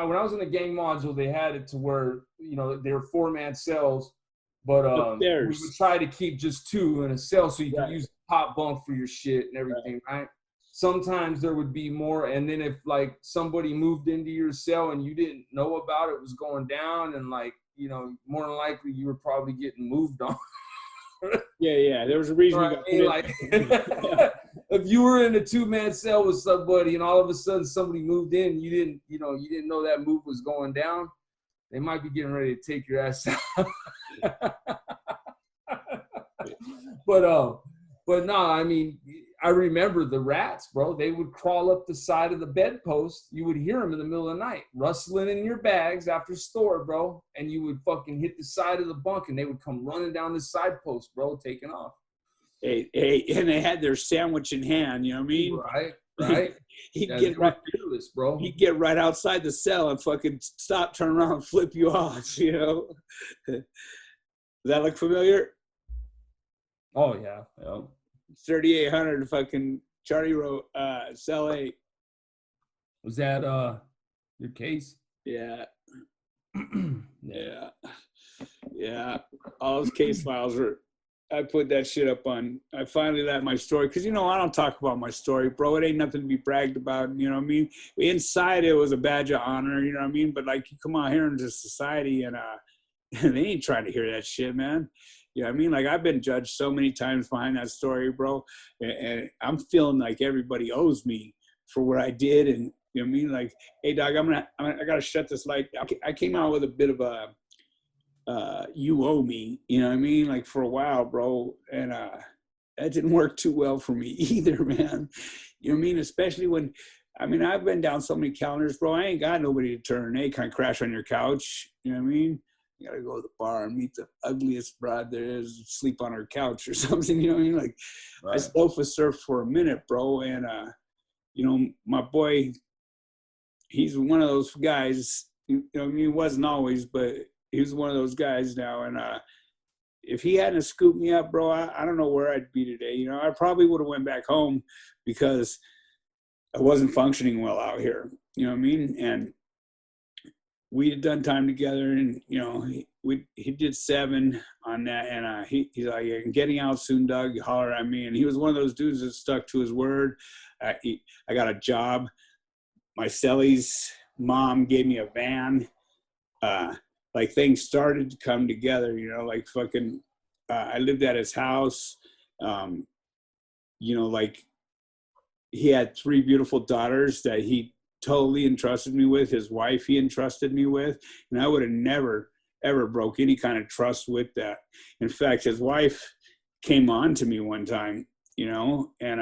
when I was in the gang module, they had it to where, you know, they were 4-man cells, but we would try to keep just 2 in a cell so you could use the top bunk for your shit and everything, right? Sometimes there would be more, and then if like somebody moved into your cell and you didn't know about it was going down, and like, you know, more than likely you were probably getting moved on. There was a reason. You know I mean? Like, if you were in a 2-man cell with somebody and all of a sudden somebody moved in, you didn't know that move was going down, they might be getting ready to take your ass out. But no, I mean, I remember the rats, bro. They would crawl up the side of the bedpost. You would hear them in the middle of the night, rustling in your bags after store, bro. And you would fucking hit the side of the bunk, and they would come running down the side post, bro, taking off. Hey, and they had their sandwich in hand. You know what I mean? Right. He'd get right, fearless, bro. He'd get right outside the cell and fucking stop, turn around, and flip you off. You know? Does that look familiar? Oh yeah. 3800 fucking Charlie Road, cell 8. Was that your case? Yeah. Yeah. All those case files were. I put that shit up on. I finally let my story, because, you know, I don't talk about my story, bro. It ain't nothing to be bragged about. You know what I mean? Inside it was a badge of honor. You know what I mean? But like, you come out here into society, and they ain't trying to hear that shit, man. You know what I mean? Like, I've been judged so many times behind that story, bro. And I'm feeling like everybody owes me for what I did. And, you know what I mean? Like, hey, dog, I got to shut this light. I came out with a bit of a, you owe me, you know what I mean? Like, for a while, bro. And that didn't work too well for me either, man. You know what I mean? Especially when, I mean, I've been down so many calendars, bro. I ain't got nobody to turn. They kind of crash on your couch. You know what I mean? You gotta go to the bar and meet the ugliest broad there is, sleep on her couch or something. You know what I mean? Like, right. I sofa surfed for a minute, bro. And, you know, my boy, he's one of those guys, you know, I mean, he wasn't always, but he's one of those guys now. And if he hadn't scooped me up, bro, I don't know where I'd be today. You know, I probably would have went back home because I wasn't functioning well out here. You know what I mean? And we had done time together, and, you know, he did 7 on that. And he's like, I'm getting out soon, Doug. Holler at me. And he was one of those dudes that stuck to his word. I got a job. My Sally's mom gave me a van. Like, things started to come together, you know, like fucking, I lived at his house. You know, like, he had 3 beautiful daughters that he totally entrusted me with. His wife he entrusted me with, and I would have never ever broke any kind of trust with that. In fact, his wife came on to me one time, you know, and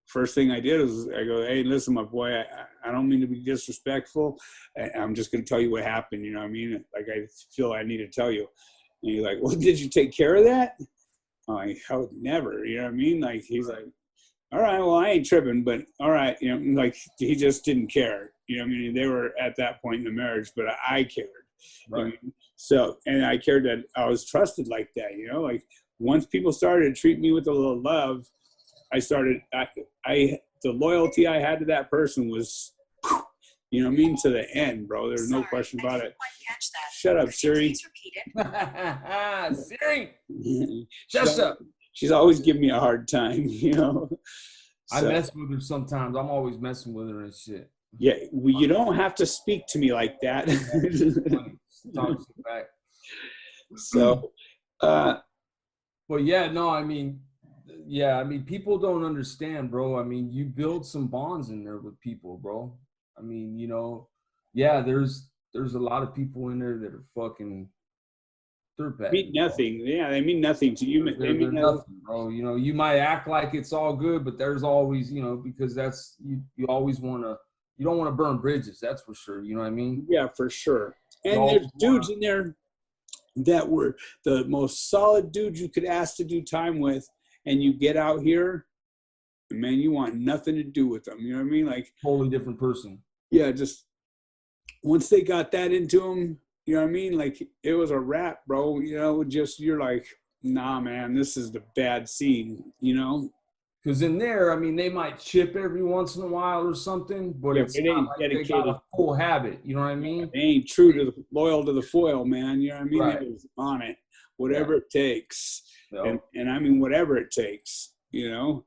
first thing I did was I go, hey, listen, my boy, I don't mean to be disrespectful. I'm just going to tell you what happened. You know what I mean? Like, I feel I need to tell you. And he's like, well, did you take care of that? I'm like, I would never, you know what I mean? Like, he's like, all right, well, I ain't tripping, but all right. You know, like, he just didn't care. You know what I mean? They were at that point in the marriage, but I cared. Right. I mean, so, and I cared that I was trusted like that, you know? Like, once people started to treat me with a little love, the loyalty I had to that person was, you know what I mean, to the end, bro. There's no question about it. Shut up, Siri. Siri, shut up. She's always giving me a hard time, you know. So, I mess with her sometimes. I'm always messing with her and shit. Yeah, well, you don't have to speak to me like that. So, but yeah, no, I mean, people don't understand, bro. I mean, you build some bonds in there with people, bro. I mean, you know, yeah, there's a lot of people in there that are fucking dirtbags. Mean nothing. Bro. Yeah, they mean nothing to you. They mean nothing, bro. You know, you might act like it's all good, but there's always, you know, because that's you always you don't want to burn bridges, that's for sure. You know what I mean? Yeah, for sure. And there's dudes in there that were the most solid dudes you could ask to do time with, and you get out here, and man, you want nothing to do with them. You know what I mean? Like, totally different person. Yeah, just once they got that into them, you know what I mean? Like, it was a wrap, bro. You know, just, you're like, nah, man, this is the bad scene, you know? Because in there, I mean, they might chip every once in a while or something, but it's not like dedicated. they got a full habit. You know what I mean? They ain't true to loyal to the foil, man. You know what I mean? Right. They're on it, whatever it takes, Yep. and I mean whatever it takes. You know.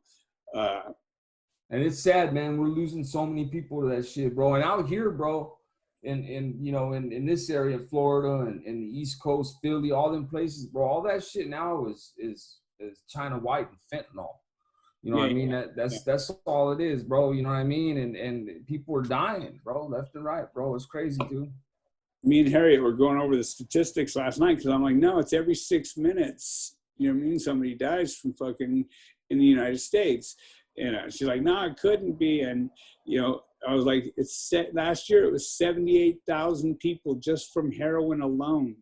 And it's sad, man. We're losing so many people to that shit, bro. And out here, bro, in this area, Florida and the East Coast, Philly, all them places, bro, all that shit now is China white and fentanyl. You know what I mean? That's all it is, bro. You know what I mean? And people are dying, bro, left and right, bro. It's crazy, dude. Me and Harriet were going over the statistics last night because I'm like, no, it's every 6 minutes. You know what I mean? Somebody dies from fucking in the United States. And she's like, no, it couldn't be. And, you know, I was like, last year it was 78,000 people just from heroin alone.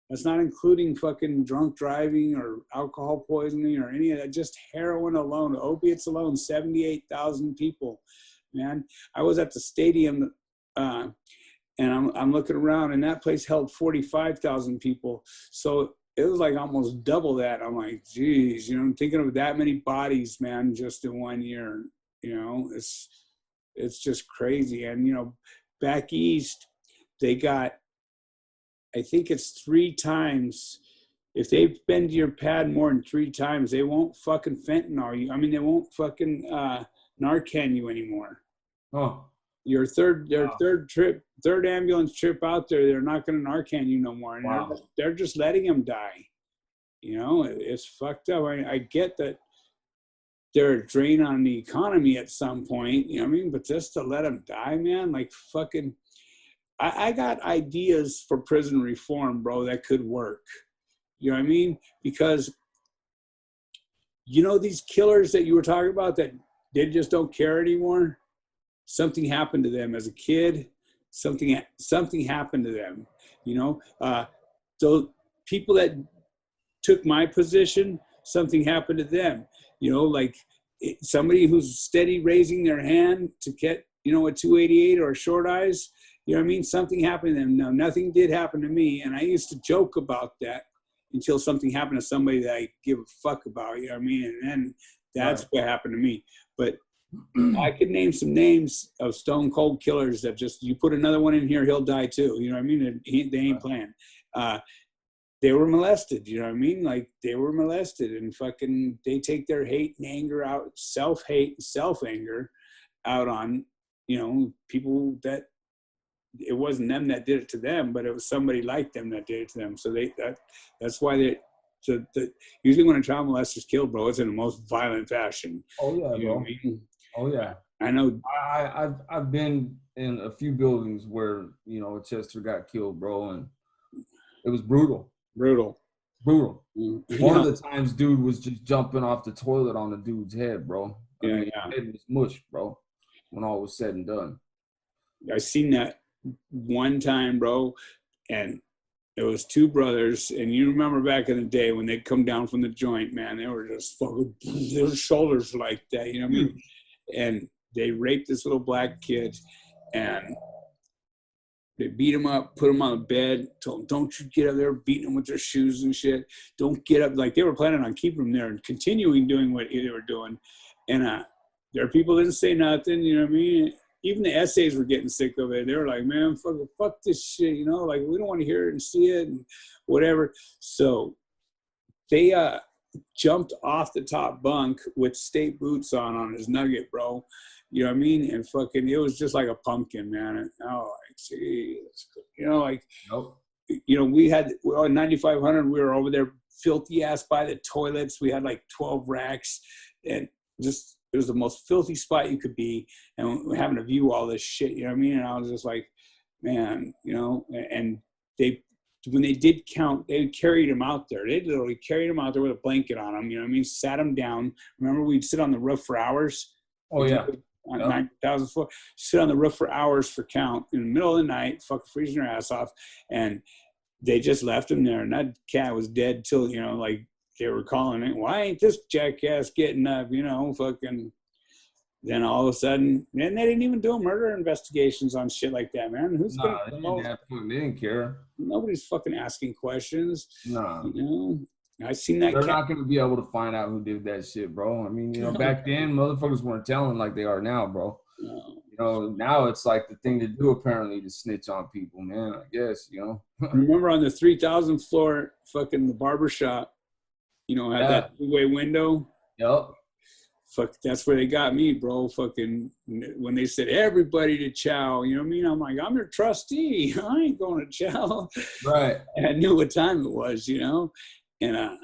That's not including fucking drunk driving or alcohol poisoning or any of that, just heroin alone, opiates alone, 78,000 people, man. I was at the stadium and I'm looking around and that place held 45,000 people. So it was like almost double that. I'm like, geez, you know, I'm thinking of that many bodies, man, just in 1 year. You know, it's just crazy. And, you know, back east, they got, I think it's 3 times. If they've been to your pad more than 3 times, they won't fucking fentanyl you. I mean, they won't fucking Narcan you anymore. Oh. Your third ambulance trip out there, they're not going to Narcan you no more. And they're just letting them die. You know, it's fucked up. I get that they're a drain on the economy at some point, you know what I mean? But just to let them die, man, like fucking, I got ideas for prison reform, bro, that could work. You know what I mean? Because, you know, these killers that you were talking about that they just don't care anymore. Something happened to them as a kid. Something happened to them. You know, so people that took my position, something happened to them. You know, like somebody who's steady raising their hand to get, you know, a 288 or a short eyes. You know what I mean? Something happened to them. No, nothing did happen to me. And I used to joke about that until something happened to somebody that I give a fuck about. You know what I mean? And then that's what happened to me. But I could name some names of stone cold killers that just, you put another one in here, he'll die too. You know what I mean? They ain't playing. They were molested. You know what I mean? Like they were molested and fucking, they take their hate and anger out, self-hate and self-anger out on, you know, people that it wasn't them that did it to them, but it was somebody like them that did it to them. So that's why they, so usually when a child molester's killed, bro, it's in the most violent fashion. Oh yeah, you know bro. What I mean? Oh yeah. I know. I've been in a few buildings where, you know, a Chester got killed, bro, and it was brutal. Brutal. One of the times, dude was just jumping off the toilet on the dude's head, bro. I mean, his head was mush, bro, when all was said and done. I seen that one time, bro, and it was 2 brothers, and you remember back in the day when they'd come down from the joint, man, they were just fucking, their shoulders like that, you know what I mean? And they raped this little black kid, and they beat him up, put him on the bed, told him, don't you get up there, beating him with their shoes and shit. Don't get up. Like they were planning on keeping him there and continuing doing what they were doing. And their people didn't say nothing, you know what I mean? Even the essays were getting sick of it. They were like, man, fuck this shit, you know? Like, we don't want to hear it and see it and whatever. So they jumped off the top bunk with state boots on his nugget, bro. You know what I mean? And fucking, it was just like a pumpkin, man. And like, geez, you know, like, you know, we had, on 9500, we were over there filthy ass by the toilets. We had like 12 racks and just, it was the most filthy spot you could be. And we're having to view all this shit, you know what I mean? And I was just like, man, you know, and when they did count, they carried him out there. They literally carried him out there with a blanket on him, you know what I mean? Sat him down. Remember, we'd sit on the roof for hours? Oh, yeah. On 9,000 foot, sit on the roof for hours for count in the middle of the night, fucking freezing their ass off. And they just left him there. And that cat was dead till, you know, like they were calling it, why ain't this jackass getting up, you know, fucking. Then all of a sudden, and they didn't even do murder investigations on shit like that, man. They didn't care. Nobody's fucking asking questions. No. You know? I seen that. They're not going to be able to find out who did that shit, bro. I mean, you know, back then, motherfuckers weren't telling like they are now, bro. You know, now it's like the thing to do, apparently, to snitch on people, man, I guess, you know. Remember on the 3,000th floor, fucking the barber shop, you know, had that two-way window? Yep. Fuck, that's where they got me, bro. Fucking when they said everybody to chow, you know what I mean? I'm like, I'm your trustee. I ain't going to chow. Right. And I knew what time it was, you know? And I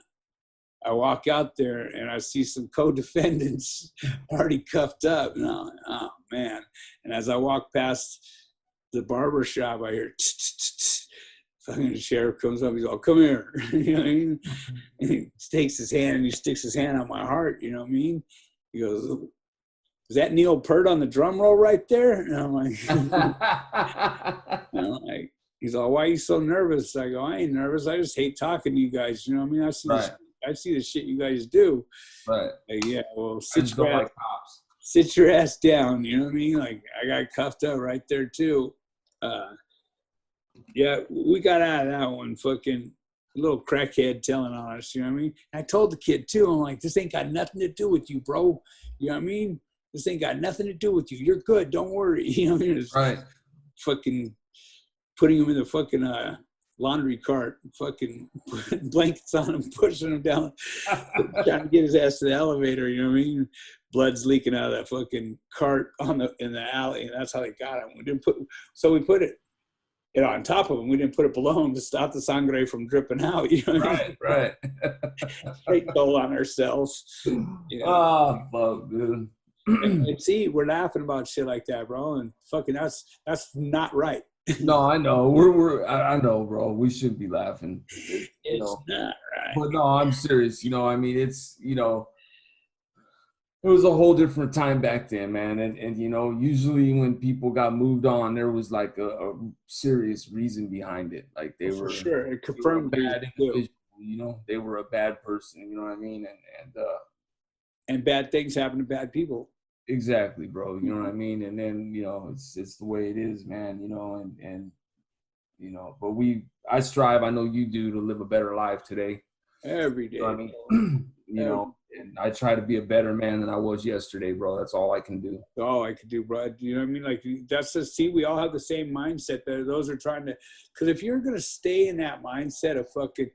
walk out there and I see some co-defendants already cuffed up. And I'm like, oh, man. And as I walk past the barber shop, I hear, fucking the sheriff comes up. He's all, come here. You know what I mean? And he takes his hand and he sticks his hand on my heart. You know what I mean? He goes, is that Neil Peart on the drum roll right there? And I'm like, he's all, why are you so nervous? I go, I ain't nervous. I just hate talking to you guys. You know what I mean? I see the shit you guys do. Right. Like, yeah, well, sit your ass down. You know what I mean? Like, I got cuffed up right there too. Yeah, we got out of that one. Fucking a little crackhead telling on us, you know what I mean? And I told the kid too, I'm like, this ain't got nothing to do with you, bro. You know what I mean? This ain't got nothing to do with you. You're good. Don't worry. You know what I mean? Right. Fucking putting him in the fucking laundry cart, fucking putting blankets on him, pushing him down, trying to get his ass to the elevator. You know what I mean? Blood's leaking out of that fucking cart in the alley, and that's how they got him. We put it, you know, on top of him. We didn't put it below him to stop the sangre from dripping out. You know what I mean? Right. Straight toll on ourselves. You know? Oh, fuck, dude. And see, we're laughing about shit like that, bro, and fucking that's not right. No, I know. I know, bro. We should be laughing. It's not right. But no, I'm serious. You know, I mean, it's, you know, it was a whole different time back then, man. And you know, usually when people got moved on, there was like a serious reason behind it. Like they were, sure, it confirmed bad individual, you know, they were a bad person, you know what I mean? And bad things happen to bad people. Exactly, bro. You know what I mean? And then, you know, it's the way it is, man, you know, and you know, but I strive, I know you do, to live a better life today. Every day. You know what I mean? You know, and I try to be a better man than I was yesterday, bro. That's all I can do. All I can do, bro. You know what I mean? Like, that's just, see, we all have the same mindset. Those are trying to, because if you're going to stay in that mindset of fucking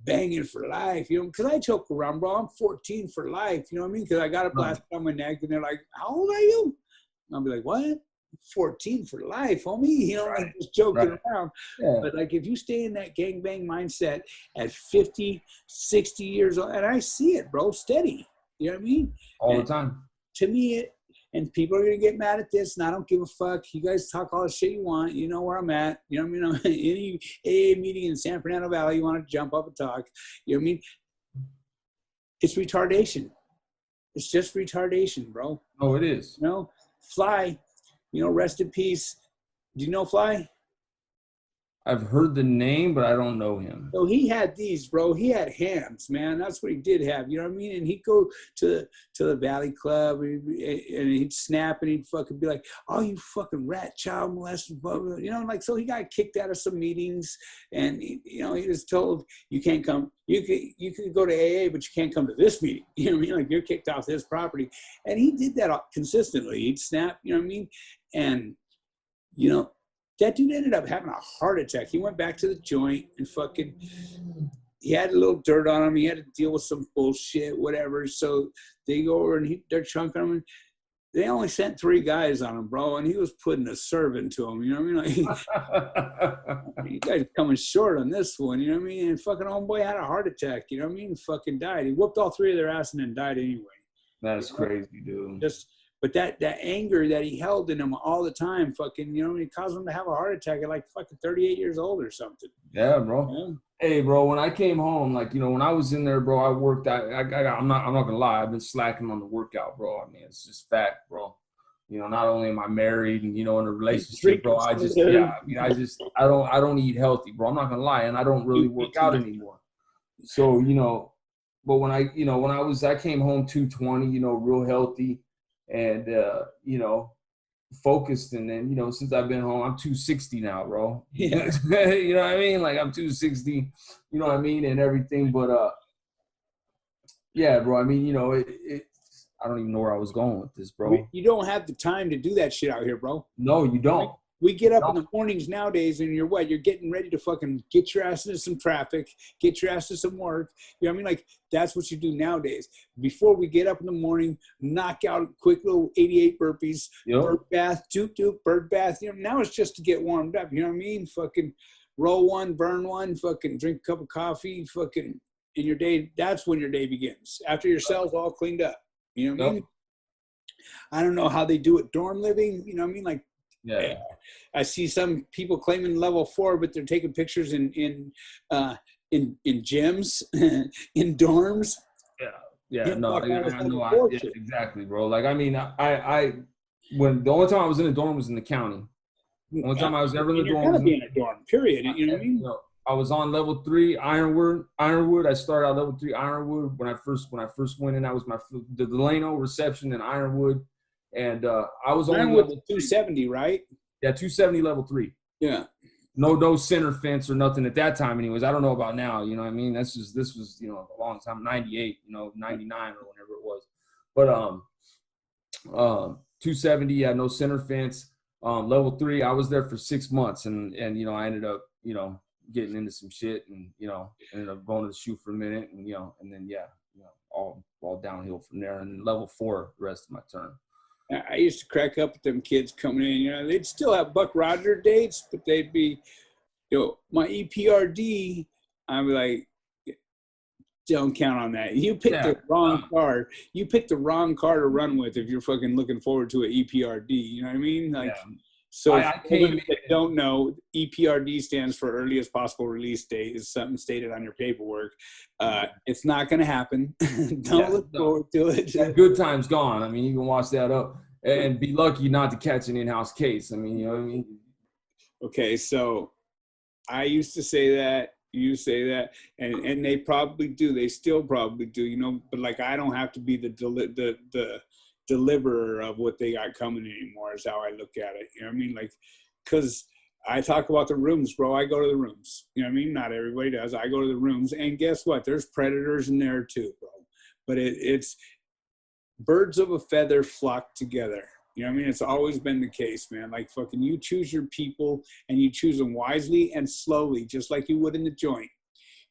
banging for life, you know, because I joke around, bro. I'm 14 for life, you know what I mean? Because I got a blast on my neck, and they're like, how old are you? And I'll be like, what? 14 for life, homie. You know, like just joking around. Yeah. But like, if you stay in that gangbang mindset at 50, 60 years old, and I see it, bro, steady. You know what I mean? All the time. To me, and people are going to get mad at this, and I don't give a fuck. You guys talk all the shit you want. You know where I'm at. You know what I mean? Any AA meeting in San Fernando Valley, you want to jump up and talk. You know what I mean? It's retardation. It's just retardation, bro. Oh, it is. You know? Fly, you know, rest in peace. Do you know Fly? I've heard the name, but I don't know him. So he had these, bro. He had hands, man. That's what he did have. You know what I mean? And he'd go to the Valley Club, and he'd snap, and he'd fucking be like, "Oh, you fucking rat, child molester," blah, blah. You know, like, so he got kicked out of some meetings, and you know, he was told, "You can't come. You could go to AA, but you can't come to this meeting." You know what I mean? Like, you're kicked off this property, and he did that consistently. He'd snap. You know what I mean? And you know, that dude ended up having a heart attack. He went back to the joint and fucking, he had a little dirt on him. He had to deal with some bullshit, whatever. So they go over and they're chunking him. And they only sent 3 guys on him, bro. And he was putting a servant to him. You know what I mean? Like, you guys coming short on this one. You know what I mean? And fucking homeboy had a heart attack. You know what I mean? Fucking died. He whooped all 3 of their ass and then died anyway. That's crazy, dude. But that anger that he held in him all the time, fucking, you know, it caused him to have a heart attack at like fucking 38 years old or something. Yeah, bro. Yeah. Hey, bro, when I came home, like, you know, when I was in there, bro, I worked. I'm not gonna lie, I've been slacking on the workout, bro. I mean, it's just fact, bro. You know, not only am I married and, you know, in a relationship, bro, I don't eat healthy, bro. I'm not gonna lie, and I don't really work out anymore. So, you know, but when I came home 220, you know, real healthy. And, you know, focused. And then, you know, since I've been home, I'm 260 now, bro. Yeah. You know what I mean? Like, I'm 260, you know what I mean? And everything. But, Yeah, bro. I mean, you know, I don't even know where I was going with this, bro. You don't have the time to do that shit out here, bro. No, you don't. We get up in the mornings nowadays and you're what? You're getting ready to fucking get your ass into some traffic, get your ass to some work. You know what I mean? Like, that's what you do nowadays. Before we get up in the morning, knock out quick little 88 burpees, bird bath, doop, bird bath. You know, now it's just to get warmed up. You know what I mean? Fucking roll one, burn one, fucking drink a cup of coffee, fucking in your day. That's when your day begins. After your cells all cleaned up. You know what I mean? I don't know how they do it dorm living. You know what I mean? Like, yeah, I see some people claiming level 4, but they're taking pictures in gyms, in dorms. Yeah, no, yeah, exactly, bro. Like, I mean, when the only time I was in a dorm was in the county. The only time I was ever in the dorm was in a dorm. Period. You know what I mean? I was on level 3 Ironwood. I started out level 3 Ironwood when I first went in. That was the Delano reception in Ironwood. And I was only level 270, right? Yeah, 270 level 3. Yeah. No center fence or nothing at that time anyways. I don't know about now, you know what I mean? This was, you know, a long time, 98, you know, 99 or whenever it was. But 270, yeah, no center fence. Level 3, I was there for 6 months and you know, I ended up, you know, getting into some shit and, you know, ended up going to the shoe for a minute and, you know, and then, yeah, you know, all downhill from there. And level 4 the rest of my term. I used to crack up with them kids coming in, you know, they'd still have Buck Roger dates, but they'd be, you know, my EPRD, I'd be like, don't count on that. You picked the wrong car. You picked the wrong car to run with if you're fucking looking forward to an EPRD, you know what I mean? Like, so I don't know, EPRD stands for earliest possible release date, is something stated on your paperwork. It's not going to happen. Don't look forward to it. That good time's gone. I mean, you can watch that up and be lucky not to catch an in-house case. I mean, you know what I mean? Okay, so I used to say that. You say that, and they probably do. They still probably do, you know. But like, I don't have to be the deliverer of what they got coming anymore. Is how I look at it. You know what I mean? Like, because I talk about the rooms, bro. I go to the rooms. You know what I mean? Not everybody does. I go to the rooms, and guess what? There's predators in there too, bro. But it's birds of a feather flock together. You know what I mean? It's always been the case, man. Like, fucking, you choose your people and you choose them wisely and slowly, just like you would in the joint.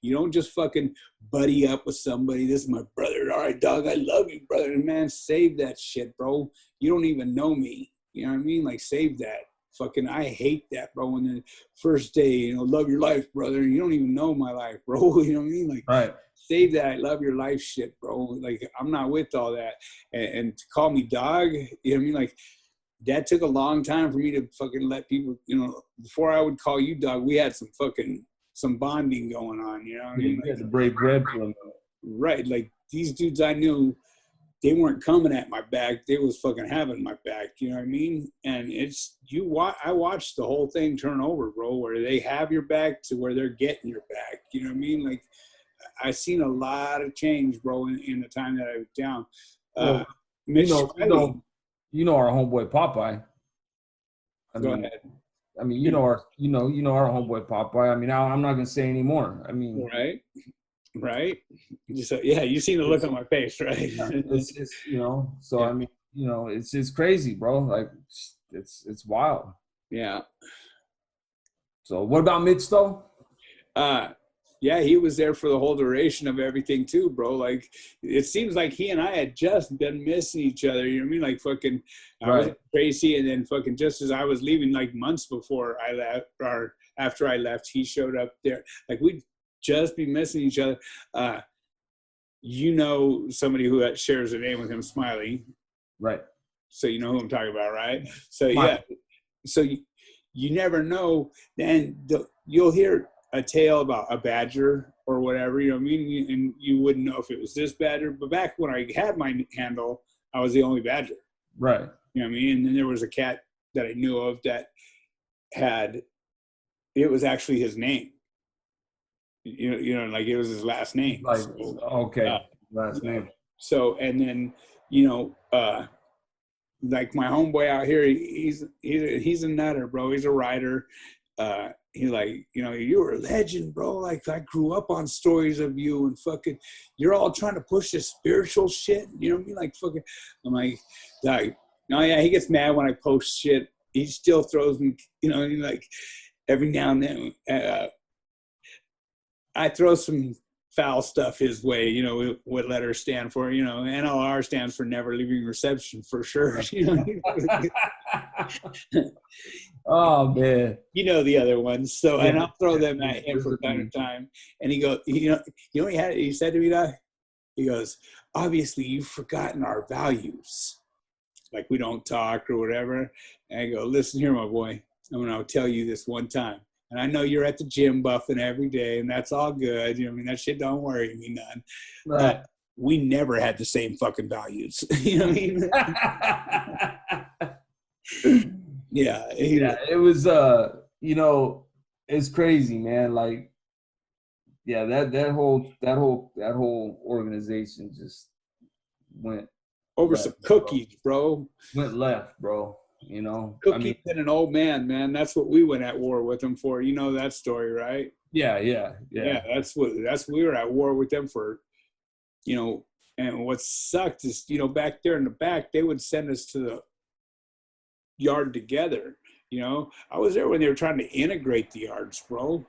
You don't just fucking buddy up with somebody. This is my brother. All right, dog, I love you, brother. And man, save that shit, bro. You don't even know me. You know what I mean? Like, save that. Fucking, I hate that, bro. And the first day, you know, love your life, brother. You don't even know my life, bro. You know what I mean? Like, right. Save that love your life shit, bro. Like, I'm not with all that. And to call me dog, you know what I mean? Like, that took a long time for me to fucking let people, you know, before I would call you dog, we had some bonding going on, you know what I mean? You had to break bread for them. Right. Like, these dudes I knew, they weren't coming at my back. They was fucking having my back. You know what I mean? And I watched the whole thing turn over, bro, where they have your back to where they're getting your back. You know what I mean? Like, I seen a lot of change, bro, in the time that I was down. You know our homeboy Popeye. Go ahead. I mean, you know our homeboy Popeye. I mean, I'm not gonna say anymore. I mean, right. So, yeah, you seen the look on my face, right? It's you know. So yeah. I mean, you know, it's crazy, bro. Like, it's wild. Yeah. So what about Mitch though? Yeah, he was there for the whole duration of everything too, bro. Like, it seems like he and I had just been missing each other. You know what I mean? Like, fucking, I was at Tracy, and then fucking just as I was leaving, like months before I left, or after I left, he showed up there. Like, we'd just be missing each other. You know, somebody who shares a name with him, Smiley. Right. So you know who I'm talking about, right? So yeah. So you never know. Then you'll hear a tale about a badger or whatever, you know what I mean? And you wouldn't know if it was this badger. But back when I had my handle, I was the only badger. Right. You know what I mean? And then there was a cat that I knew of that it was actually his name. You know, like, it was his last name. Like, so, okay, last name. So, and then, you know, like my homeboy out here, he's a nutter, bro. He's a rider. he's like, you know, you were a legend, bro. Like, I grew up on stories of you, and fucking, you're all trying to push this spiritual shit. You know what I mean? Like, fucking, I'm like, no, yeah, he gets mad when I post shit. He still throws me, you know, like every now and then. I throw some foul stuff his way, you know, what letters stand for, you know, NLR stands for never leaving reception for sure. You know? Oh man, you know the other ones. So, and I'll throw them at him from time to time. And he goes, you know what he said to me, that he goes, obviously you've forgotten our values, like we don't talk or whatever. And I go, listen here, my boy, I'm gonna tell you this one time. And I know you're at the gym buffing every day, and that's all good. You know what I mean? That shit don't worry me none. right. We never had the same fucking values. You know what I mean? Yeah. Yeah, it was you know, it's crazy, man. Like, yeah, that whole organization just went over left, some cookies, bro. Went left, bro. You know, cookies and an old man. That's what we went at war with them for. You know that story, right? Yeah. That's what we were at war with them for. You know, and what sucked is, you know, back there in the back, they would send us to the yard together. You know, I was there when they were trying to integrate the yards, bro.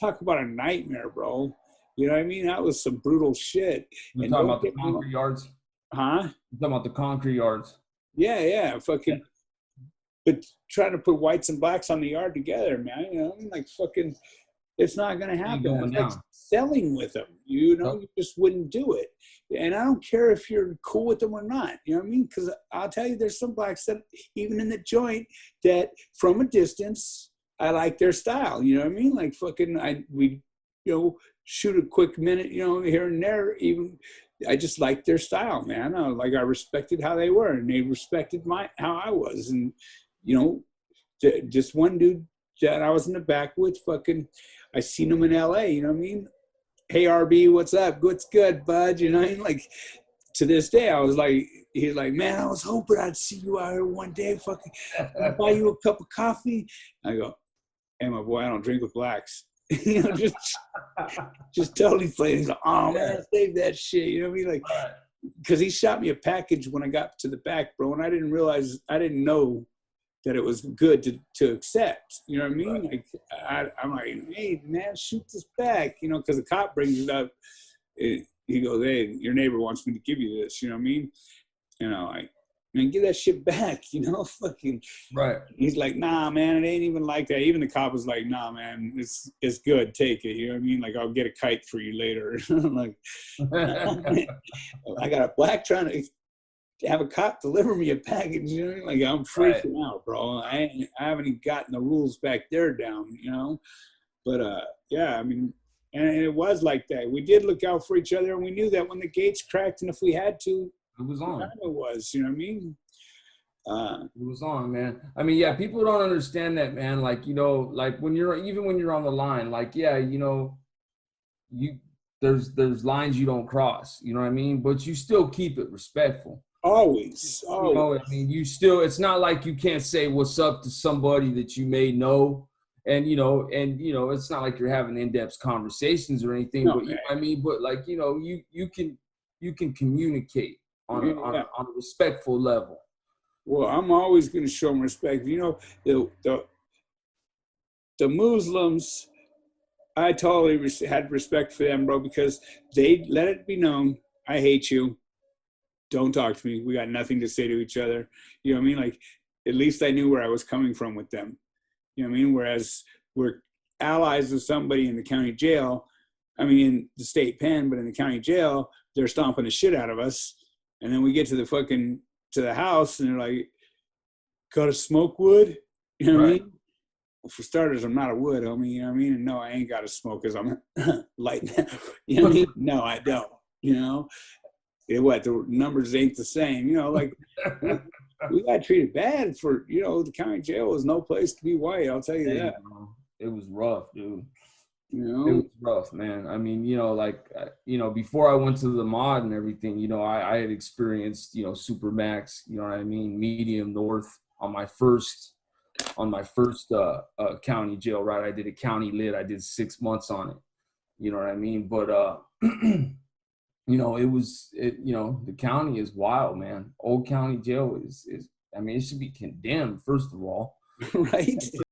Talk about a nightmare, bro. You know what I mean? That was some brutal shit. You're talking about the concrete yards? Huh? You're talking about the concrete yards? Yeah, fucking. Yeah. But trying to put whites and blacks on the yard together, man, you know, I mean, like fucking, it's not going to happen. It's like selling with them, you know, you just wouldn't do it. And I don't care if you're cool with them or not, you know what I mean? Because I'll tell you, there's some blacks that even in the joint that from a distance, I like their style, you know what I mean? Like fucking, we, you know, shoot a quick minute, you know, here and there, even. I just liked their style, man. I respected how they were, and they respected how I was. And, you know, just one dude that I was in the back with, fucking, I seen him in LA, you know what I mean? Hey, RB, what's up? What's good, bud? You know what I mean? Like, to this day, I was like, he's like, man, I was hoping I'd see you out here one day, fucking, buy you a cup of coffee. I go, hey, my boy, I don't drink with blacks. You know, just totally playing. He's like, oh man, save that shit. You know what I mean? Like, because he shot me a package when I got to the back, bro, and I didn't know that it was good to accept. You know what I mean? Like, I'm like, hey man, shoot this back. You know, because the cop brings it up. He goes, hey, your neighbor wants me to give you this. You know what I mean? You know, like, man, give that shit back, you know, fucking. Right. He's like, nah, man, it ain't even like that. Even the cop was like, nah, man, it's good, take it. You know what I mean? Like, I'll get a kite for you later. Like, I got a black trying to have a cop deliver me a package. You know what I mean? Like, I'm freaking out, bro. I haven't even gotten the rules back there down, you know. But yeah, I mean, and it was like that. We did look out for each other, and we knew that when the gates cracked, and if we had to, it was on. It was, you know what I mean? It was on, man. I mean, yeah, people don't understand that, man. Like, you know, like when you're on the line, like, yeah, you know, there's lines you don't cross, you know what I mean? But you still keep it respectful. Always. You know, I mean, it's not like you can't say what's up to somebody that you may know. And, you know, it's not like you're having in-depth conversations or anything, but you know what I mean? But like, you know, you can communicate on a respectful level. Well, I'm always going to show them respect. You know, the Muslims, I totally had respect for them, bro, because they let it be known, I hate you. Don't talk to me. We got nothing to say to each other. You know what I mean? Like, at least I knew where I was coming from with them. You know what I mean? Whereas we're allies with somebody in the county jail, I mean, in the state pen, but in the county jail, they're stomping the shit out of us. And then we get to the house, and they're like, got to smoke wood? You know what I mean? Well, for starters, I'm not a wood, homie. You know what I mean? And no, I ain't got to smoke because I'm lighting. You know what I mean? No, I don't. You know? The numbers ain't the same. You know, like, we got treated bad for, you know, the county jail was no place to be white. I'll tell you that. It was rough, dude. You know? It was rough, man. I mean, you know, like, you know, before I went to the mod and everything, you know, I had experienced, you know, Supermax, you know what I mean, medium north on my first on my first county jail, right? I did a county lit. I did 6 months on it. You know what I mean? But you know, you know, the county is wild, man. Old County Jail is I mean, it should be condemned, first of all. Right.